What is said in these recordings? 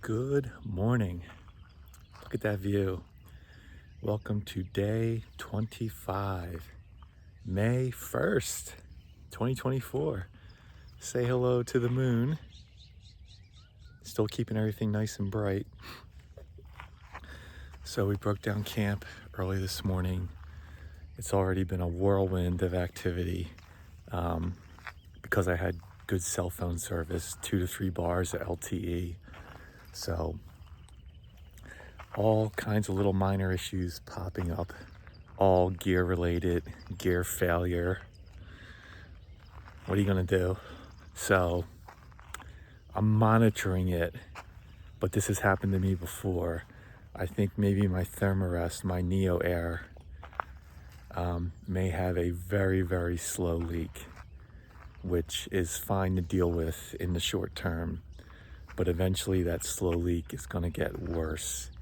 Good morning. Look at that view. Welcome to day 25, May 1st, 2024. Say hello to the moon. Still keeping everything nice and bright. So we broke down camp early this morning. It's already been a whirlwind of activity because I had good cell phone service, 2 to 3 bars of LTE. So all kinds of little minor issues popping up, all gear related, gear failure. What are you gonna do? So I'm monitoring it, but this has happened to me before. I think maybe my Thermarest, my Neo Air, may have a very, very slow leak, which is fine to deal with in the short term, but eventually that slow leak is gonna get worse.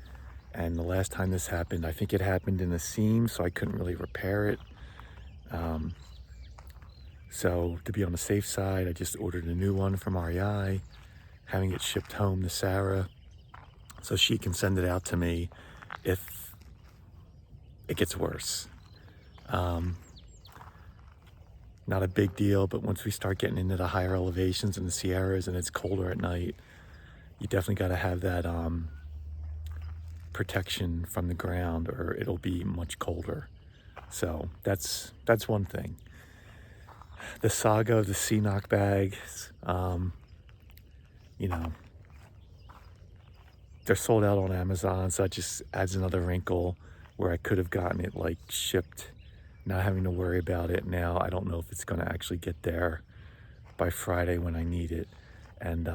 And the last time this happened, I think it happened in the seam, so I couldn't really repair it. So to be on the safe side, I just ordered a new one from REI, having it shipped home to Sarah so she can send it out to me if it gets worse. Not a big deal, but once we start getting into the higher elevations in the Sierras and it's colder at night, you definitely got to have that protection from the ground, or it'll be much colder. So that's one thing. The saga of the C-Knock bags, they're sold out on Amazon, so that just adds another wrinkle where I could have gotten it like shipped, not having to worry about it. Now I don't know if it's going to actually get there by Friday when I need it. And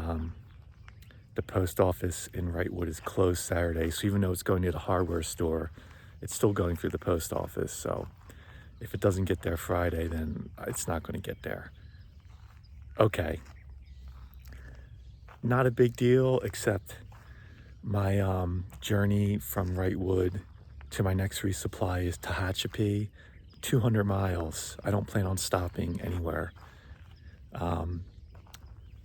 the post office in Wrightwood is closed Saturday, so even though it's going to the hardware store, it's still going through the post office. So if it doesn't get there Friday, then it's not going to get there. Okay. Not a big deal, except my journey from Wrightwood to my next resupply is Tehachapi, 200 miles. I don't plan on stopping anywhere.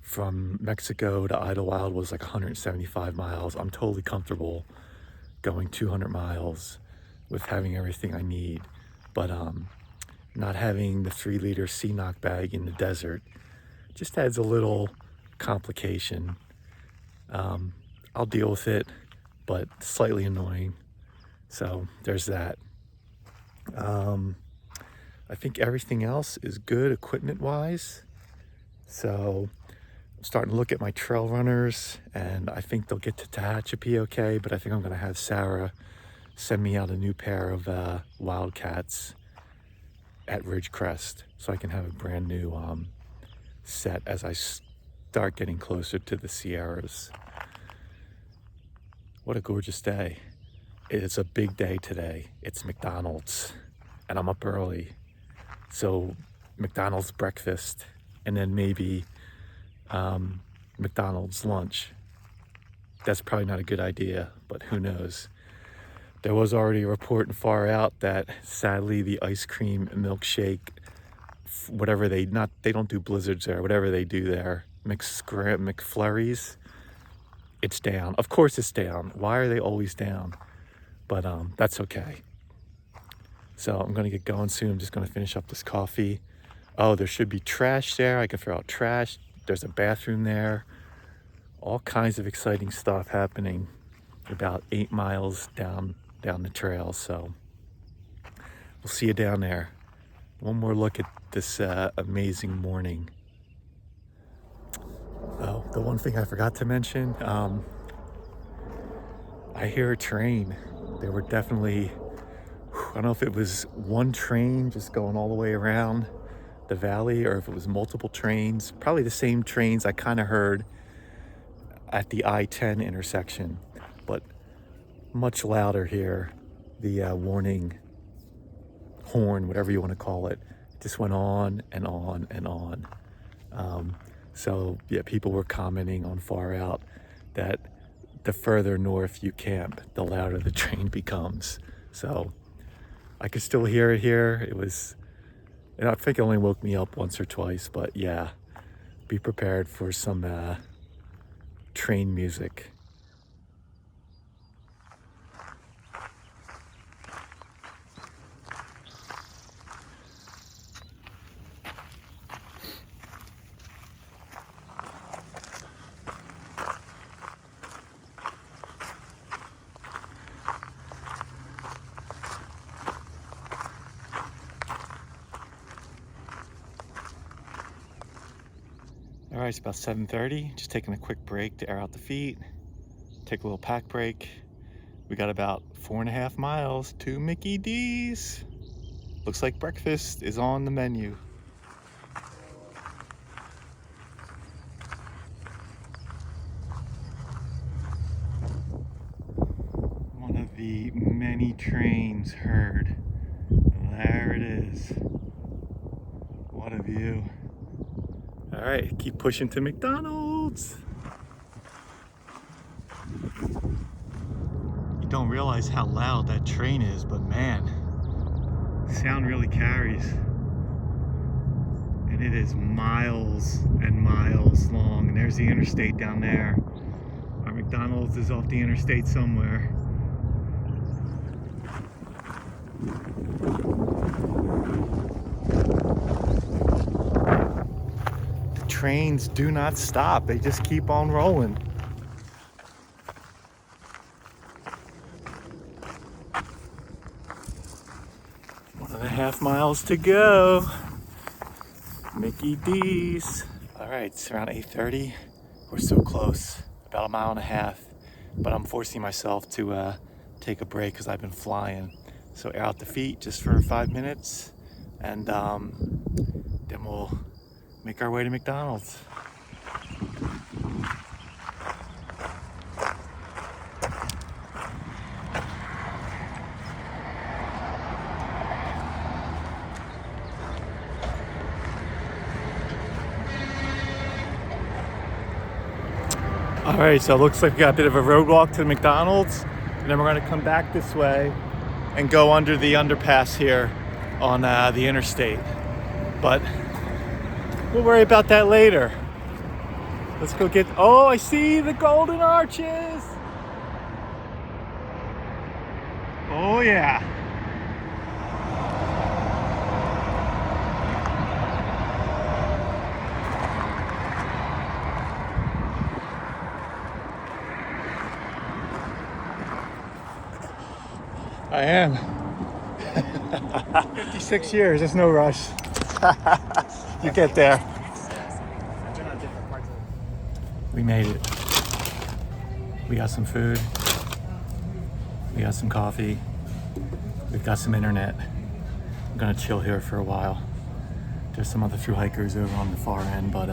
From Mexico to Idlewild was like 175 miles. I'm totally comfortable going 200 miles with having everything I need. But not having the 3-liter C-Knock bag in the desert just adds a little complication. I'll deal with it, but slightly annoying. So there's that. I think everything else is good equipment-wise. So I'm starting to look at my trail runners, and I think they'll get to Tehachapi okay, but I think I'm gonna have Sarah send me out a new pair of Wildcats at Crest, so I can have a brand new set as I start getting closer to the Sierras. What a gorgeous day. It's a big day today. It's McDonald's, and I'm up early. So McDonald's breakfast, and then maybe McDonald's lunch. That's probably not a good idea, but who knows. There was already a report in Far Out that sadly the ice cream milkshake, whatever they don't do blizzards there, whatever they do there, McFlurries, it's down. Of course it's down. Why are they always down? But that's okay. So I'm gonna get going soon. I'm just gonna finish up this coffee. Oh, there should be trash there. I can throw out trash. There's a bathroom there. All kinds of exciting stuff happening about 8 miles down the trail. So we'll see you down there. One more look at this amazing morning. Oh, the one thing I forgot to mention, I hear a train. There were definitely, I don't know if it was one train just going all the way around the valley or if it was multiple trains. Probably the same trains I kind of heard at the I-10 intersection, but much louder here. The warning horn, whatever you want to call it, just went on and on and on. So yeah, people were commenting on Far Out that the further north you camp, the louder the train becomes. So I could still hear it here. It was, and I think it only woke me up once or twice, but yeah, be prepared for some train music. right, it's about 7:30. Just taking a quick break to air out the feet, take a little pack break. We got about 4.5 miles to Mickey D's. Looks like breakfast is on the menu. One of the many trains heard. There it is. What a view. All right, keep pushing to McDonald's. You don't realize how loud that train is, but man, sound really carries. And it is miles and miles long. And there's the interstate down there. Our McDonald's is off the interstate somewhere. The trains do not stop. They just keep on rolling. One and a half miles to go. Mickey D's. All right, it's around 8:30. We're so close, about 1.5 miles, but I'm forcing myself to take a break because I've been flying. So air out the feet just for 5 minutes, and then we'll make our way to McDonald's. All right, so it looks like we got a bit of a road walk to the McDonald's, and then we're gonna come back this way and go under the underpass here on the interstate. But we'll worry about that later. Let's go get, oh, I see the golden arches. Oh yeah. I am. 56 years, there's no rush. You get there. We made it. We got some food. We got some coffee. We've got some internet. I'm gonna chill here for a while. There's some other Thru-Hikers over on the far end, but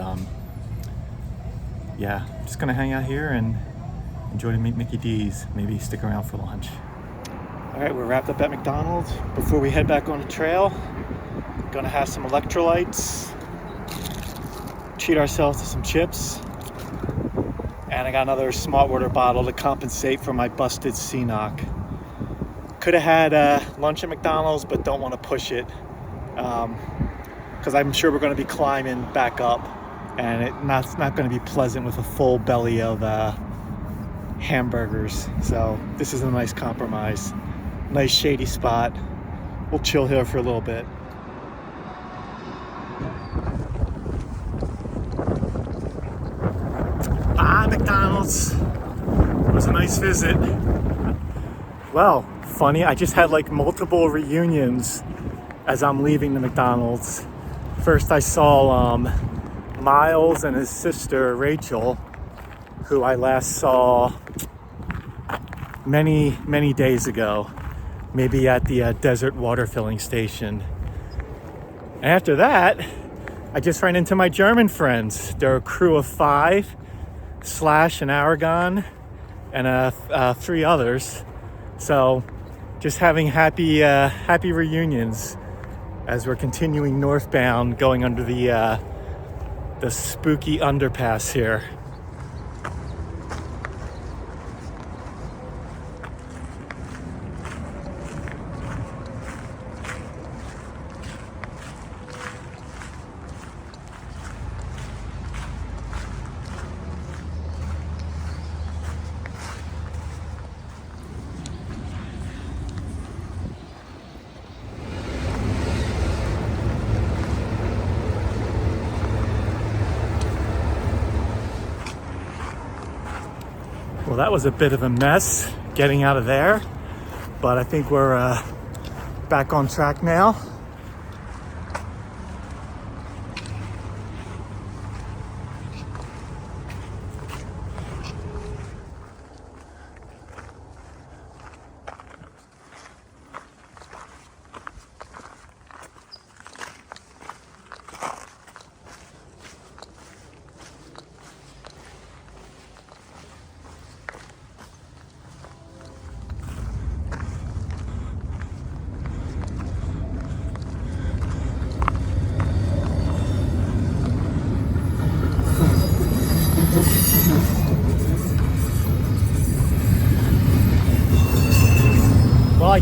yeah, just gonna hang out here and enjoy the Mickey D's. Maybe stick around for lunch. All right, we're wrapped up at McDonald's. Before we head back on the trail, gonna have some electrolytes, treat ourselves to some chips, and I got another smart water bottle to compensate for my busted C-knock. Could have had lunch at McDonald's, but don't want to push it because I'm sure we're gonna be climbing back up, and it's not gonna be pleasant with a full belly of hamburgers. So this is a nice compromise. Nice shady spot. We'll chill here for a little bit. McDonald's. It was a nice visit. Well, funny, I just had like multiple reunions as I'm leaving the McDonald's. First I saw Miles and his sister Rachel, who I last saw many days ago. Maybe at the desert water filling station. And after that, I just ran into my German friends. They're a crew of 5, Slash and Aragon, and 3 others. So just having happy reunions as we're continuing northbound, going under the spooky underpass here. Well, that was a bit of a mess getting out of there, but I think we're back on track now.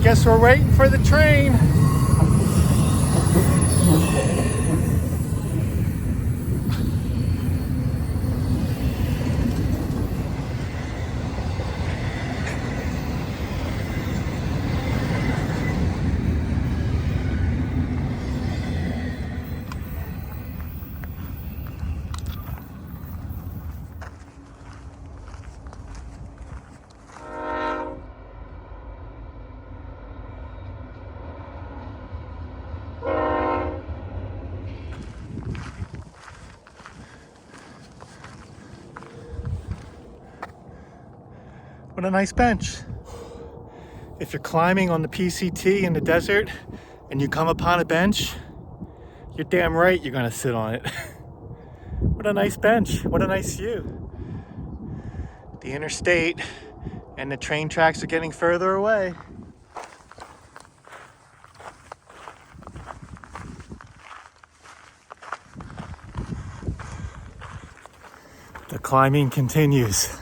guess we're waiting for the train. What a nice bench. If you're climbing on the PCT in the desert and you come upon a bench, you're damn right you're gonna sit on it. What a nice bench, what a nice view. The interstate and the train tracks are getting further away. The climbing continues.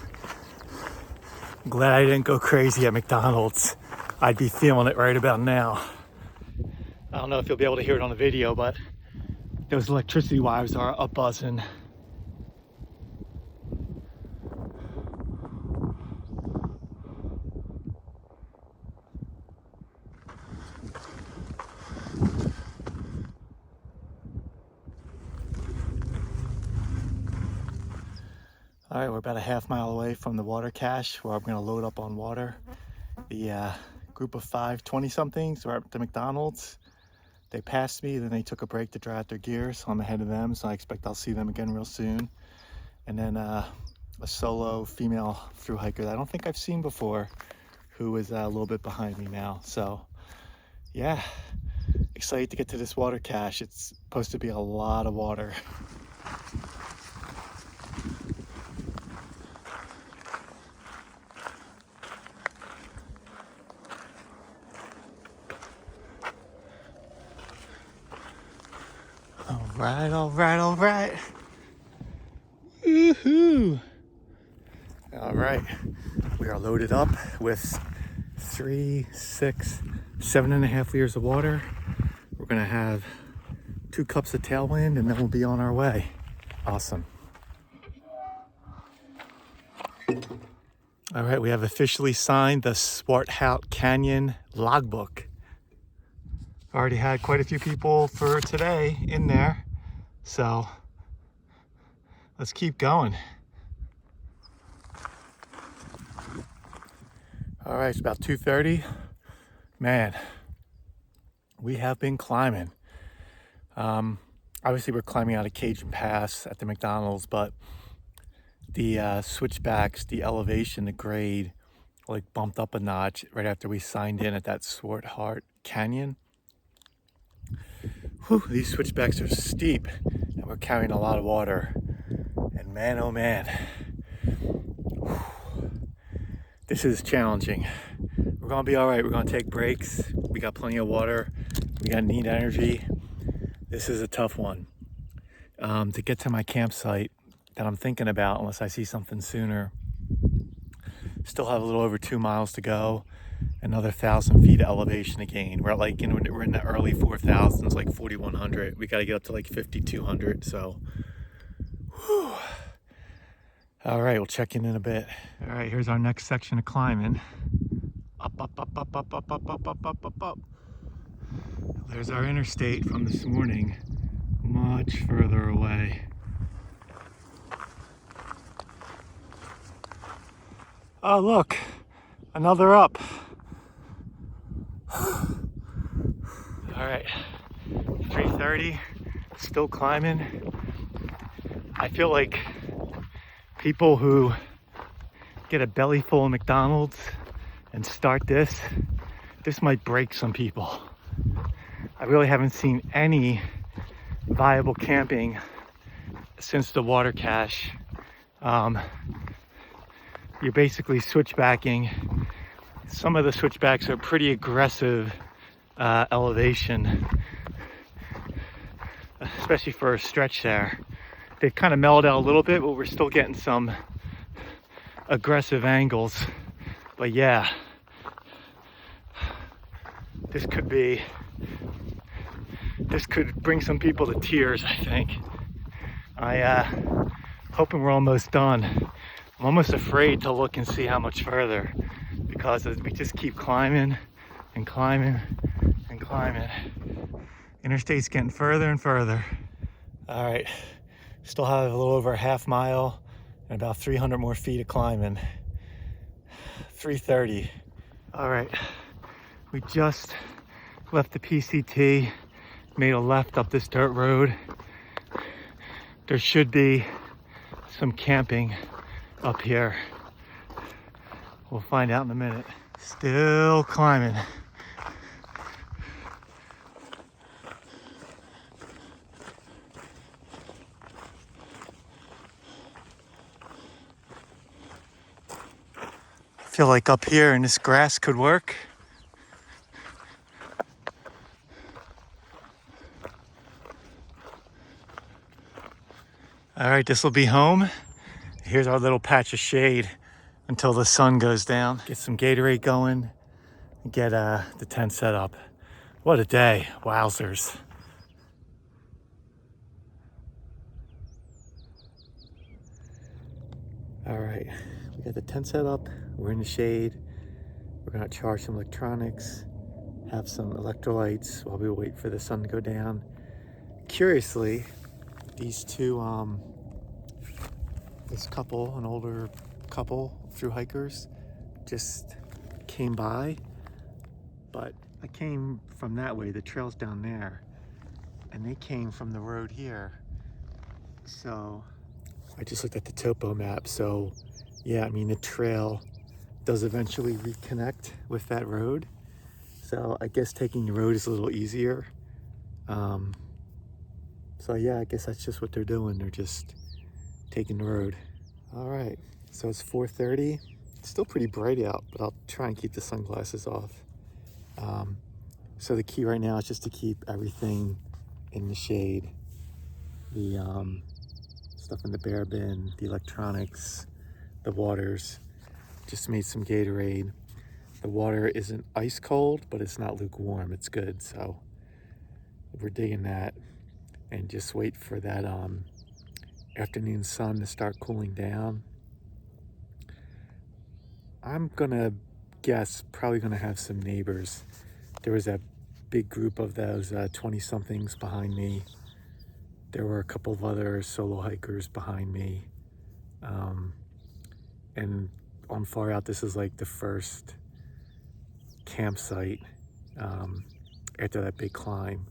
I'm glad I didn't go crazy at McDonald's. I'd be feeling it right about now. I don't know if you'll be able to hear it on the video, but those electricity wires are a buzzing. All right, we're about a half mile away from the water cache where I'm gonna load up on water. The group of 5 20-somethings were at the McDonald's. They passed me, then they took a break to dry out their gear, so I'm ahead of them, so I expect I'll see them again real soon. And then a solo female thru-hiker that I don't think I've seen before, who is a little bit behind me now. So yeah, excited to get to this water cache. It's supposed to be a lot of water. All right. Woohoo! All right, we are loaded up with 3, 6, 7.5 liters of water. We're gonna have 2 cups of tailwind and then we'll be on our way. Awesome. All right, we have officially signed the Thru-Hike Canyon logbook. Already had quite a few people for today in there, so let's keep going. All right, it's about 2:30. Man, we have been climbing. Obviously we're climbing out of Cajun Pass at the McDonald's, but the switchbacks, the elevation, the grade, like bumped up a notch right after we signed in at that Thru-Hike Canyon. Whew, these switchbacks are steep and we're carrying a lot of water. And man, oh man, whew, this is challenging. We're gonna be all right. We're gonna take breaks. We got plenty of water. We got neat energy. This is a tough one. To get to my campsite that I'm thinking about, unless I see something sooner, still have a little over 2 miles to go. Another 1,000 feet of elevation to gain. We're like, we're in the early 4,000s, like 4,100. We got to get up to like 5,200. So, whew. All right, we'll check in a bit. All right, here's our next section of climbing. Up. There's our interstate from this morning, much further away. Oh, look, another up. All right, 3:30, still climbing. I feel like people who get a belly full of McDonald's and start this might break some people. I really haven't seen any viable camping since the water cache. You're basically switchbacking. Some of the switchbacks are pretty aggressive elevation, especially for a stretch there. They've kind of mellowed out a little bit, but we're still getting some aggressive angles. But yeah, This could bring some people to tears, I think. Hoping we're almost done. I'm almost afraid to look and see how much further, because we just keep climbing and climbing and climbing. Interstate's getting further and further. All right, still have a little over a half mile and about 300 more feet of climbing. 3:30. All right, we just left the PCT, made a left up this dirt road. There should be some camping up here. We'll find out in a minute. Still climbing. I feel like up here in this grass could work. All right, this will be home. Here's our little patch of shade until the sun goes down. Get some Gatorade going, get the tent set up. What a day, wowzers. All right, we got the tent set up, we're in the shade. We're gonna charge some electronics, have some electrolytes while we wait for the sun to go down. Curiously, these two, this couple, an older couple, Thru-Hikers, just came by, but I came from that way, the trail's down there, and they came from the road here. So I just looked at the topo map, so yeah, I mean the trail does eventually reconnect with that road. So I guess taking the road is a little easier. So yeah, I guess that's just what they're doing. They're just taking the road. All right, so it's 4:30. It's still pretty bright out, but I'll try and keep the sunglasses off. So the key right now is just to keep everything in the shade. The stuff in the bear bin, the electronics, the waters. Just made some Gatorade. The water isn't ice cold, but it's not lukewarm. It's good, so we're digging that. And just wait for that afternoon sun to start cooling down. I'm gonna guess probably gonna have some neighbors. There was a big group of those 20-somethings behind me. There were a couple of other solo hikers behind me. And on far out, this is like the first campsite after that big climb,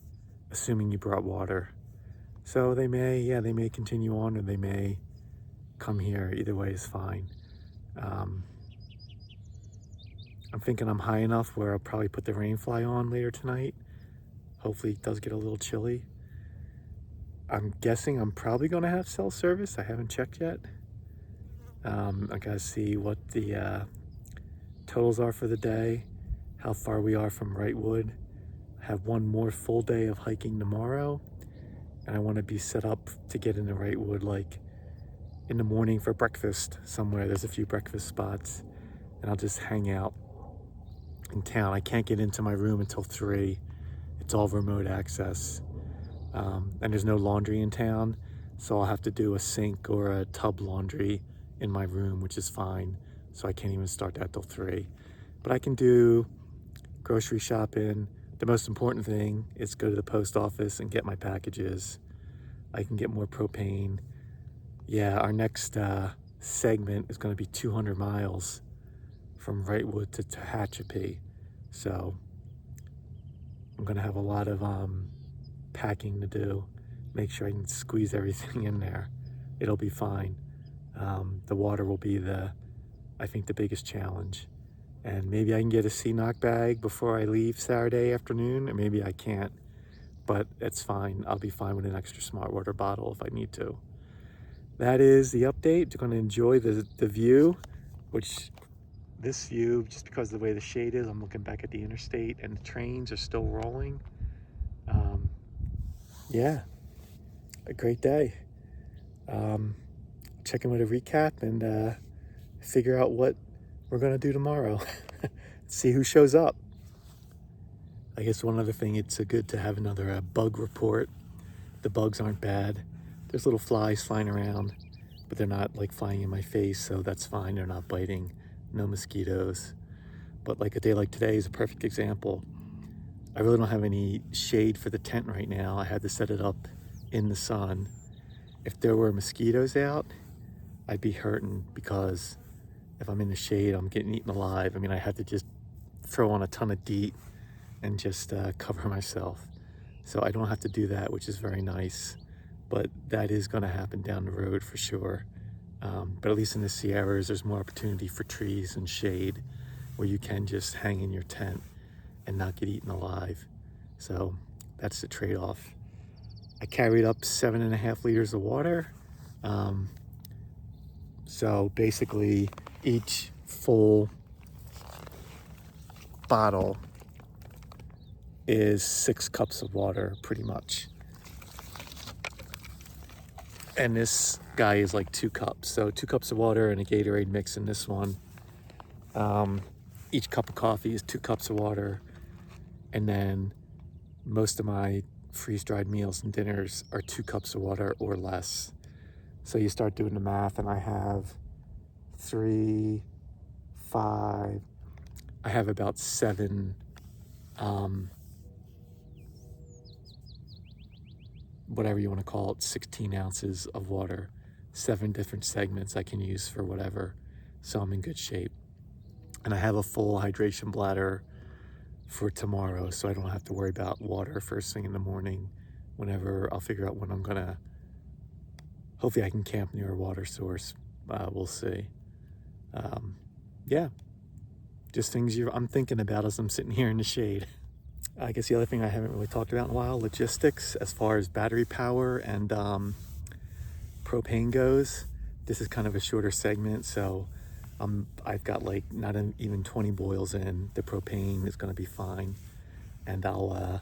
assuming you brought water. So they may continue on, or they may come here. Either way is fine. I'm thinking I'm high enough where I'll probably put the rain fly on later tonight. Hopefully it does get a little chilly. I'm guessing I'm probably gonna have cell service. I haven't checked yet. I gotta see what the totals are for the day, how far we are from Wrightwood. I have one more full day of hiking tomorrow, and I want to be set up to get into Wrightwood like in the morning for breakfast somewhere. There's a few breakfast spots, and I'll just hang out in town. I can't get into my room until 3. It's all remote access, and there's no laundry in town, so I'll have to do a sink or a tub laundry in my room, which is fine. So I can't even start that till 3. But I can do grocery shopping. The most important thing is go to the post office and get my packages. I can get more propane. Yeah, our next segment is going to be 200 miles from Wrightwood to Tehachapi. So I'm going to have a lot of packing to do. Make sure I can squeeze everything in there. It'll be fine. The water will be I think the biggest challenge. And maybe I can get a sea-knock bag before I leave Saturday afternoon, or maybe I can't, but it's fine. I'll be fine with an extra smart water bottle if I need to. That is the update. You're going to enjoy the view, which this view, just because of the way the shade is, I'm looking back at the interstate and the trains are still rolling. Yeah, a great day. Check in with a recap and figure out what we're going to do tomorrow. See who shows up. I guess one other thing, it's good to have another bug report. The bugs aren't bad. There's little flies flying around, but they're not like flying in my face, so that's fine. They're not biting. No mosquitoes. But like a day like today is a perfect example. I really don't have any shade for the tent right now. I had to set it up in the sun. If there were mosquitoes out, I'd be hurting, because if I'm in the shade, I'm getting eaten alive. I mean, I had to just throw on a ton of DEET and just cover myself. So I don't have to do that, which is very nice. But that is gonna happen down the road for sure. But at least in the Sierras, there's more opportunity for trees and shade where you can just hang in your tent and not get eaten alive. So that's the trade-off. I carried up 7.5 liters of water. So basically each full bottle is 6 cups of water pretty much. And this guy is like 2 cups. So 2 cups of water and a Gatorade mix in this one. Each cup of coffee is 2 cups of water. And then most of my freeze-dried meals and dinners are 2 cups of water or less. So you start doing the math, and I have 3, 5, I have about 7 whatever you want to call it, 16 ounces of water, 7 different segments I can use for whatever. So I'm in good shape. And I have a full hydration bladder for tomorrow, so I don't have to worry about water first thing in the morning. Whenever I'll figure out when I'm gonna, hopefully I can camp near a water source. We'll see. Yeah, just things I'm thinking about as I'm sitting here in the shade. I guess the other thing I haven't really talked about in a while, logistics as far as battery power and propane goes. This is kind of a shorter segment, so I've got like not even 20 boils in. The propane is going to be fine, and I'll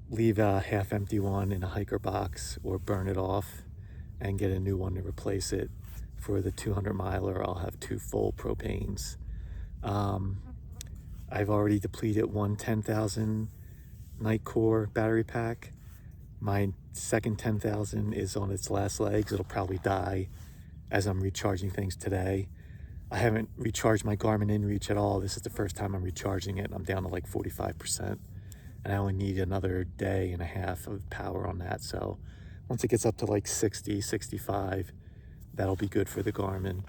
leave a half empty one in a hiker box or burn it off and get a new one to replace it. For the 200 miler, I'll have 2 full propanes. I've already depleted one 10,000 night core battery pack. My second 10,000 is on its last legs. It'll probably die as I'm recharging things today. I haven't recharged my Garmin InReach at all. This is the first time I'm recharging it. I'm down to like 45%, and I only need another day and a half of power on that. So once it gets up to like 60, 65, that'll be good for the Garmin.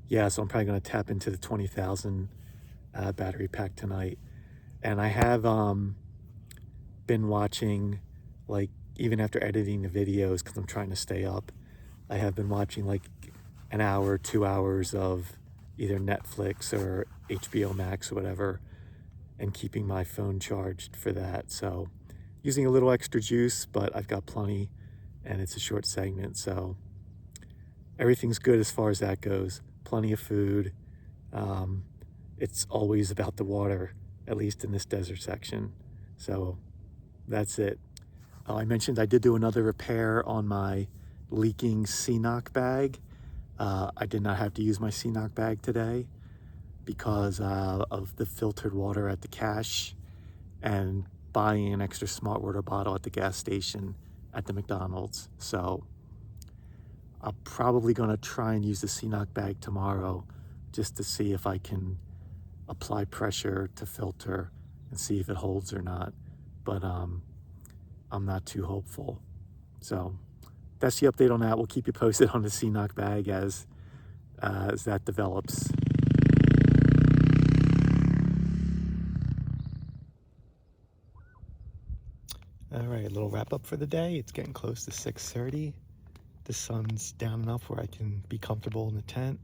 Yeah, so I'm probably gonna tap into the 20,000 battery pack tonight. And I have been watching, like, even after editing the videos, because I'm trying to stay up, I have been watching like an hour, 2 hours of either Netflix or HBO Max or whatever, and keeping my phone charged for that. So using a little extra juice, but I've got plenty, and it's a short segment, so everything's good as far as that goes. Plenty of food. It's always about the water, at least in this desert section. So that's it. I mentioned I did do another repair on my leaking CNOC bag. I did not have to use my CNOC bag today because of the filtered water at the cache and buying an extra smart water bottle at the gas station at the McDonald's. So I'm probably gonna try and use the CNOC bag tomorrow just to see if I can apply pressure to filter and see if it holds or not. But I'm not too hopeful. So that's the update on that. We'll keep you posted on the CNOC bag as that develops. All right, a little wrap up for the day. It's getting close to 6:30. The sun's down enough where I can be comfortable in the tent.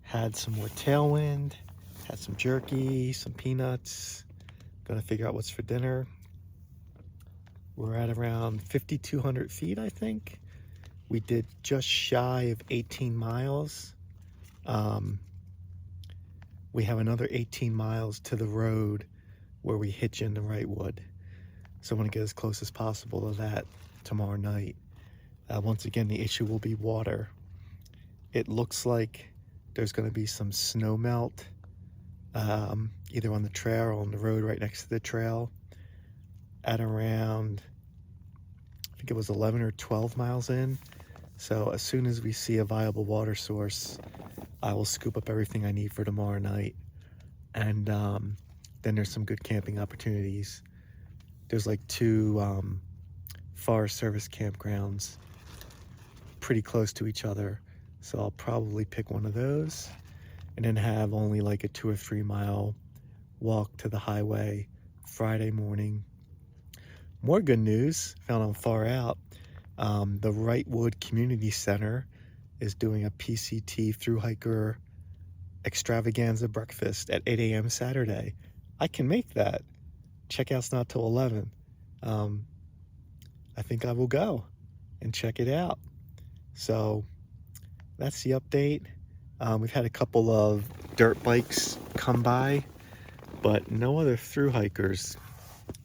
Had some more tailwind, had some jerky, some peanuts. Gonna figure out what's for dinner. We're at around 5,200 feet, I think. We did just shy of 18 miles. We have another 18 miles to the road where we hitch in the Wrightwood. So I want to get as close as possible to that tomorrow night. Once again, the issue will be water. It looks like there's going to be some snow melt either on the trail or on the road right next to the trail at around, I think it was 11 or 12 miles in. So as soon as we see a viable water source, I will scoop up everything I need for tomorrow night. And then there's some good camping opportunities. There's like 2 Forest Service campgrounds pretty close to each other. So I'll probably pick one of those and then have only like a 2 or 3 mile walk to the highway Friday morning. More good news found on Far Out. The Wrightwood Community Center is doing a PCT Thru-Hiker extravaganza breakfast at 8 a.m. Saturday. I can make that. Checkout's not till 11. I think I will go and check it out. So that's the update. We've had a couple of dirt bikes come by, but no other thru-hikers,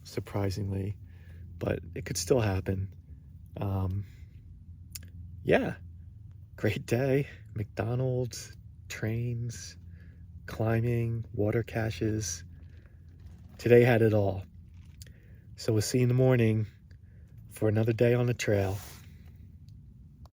surprisingly, but it could still happen. Yeah, great day. McDonald's, trains, climbing, water caches. Today had it all. So we'll see you in the morning for another day on the trail.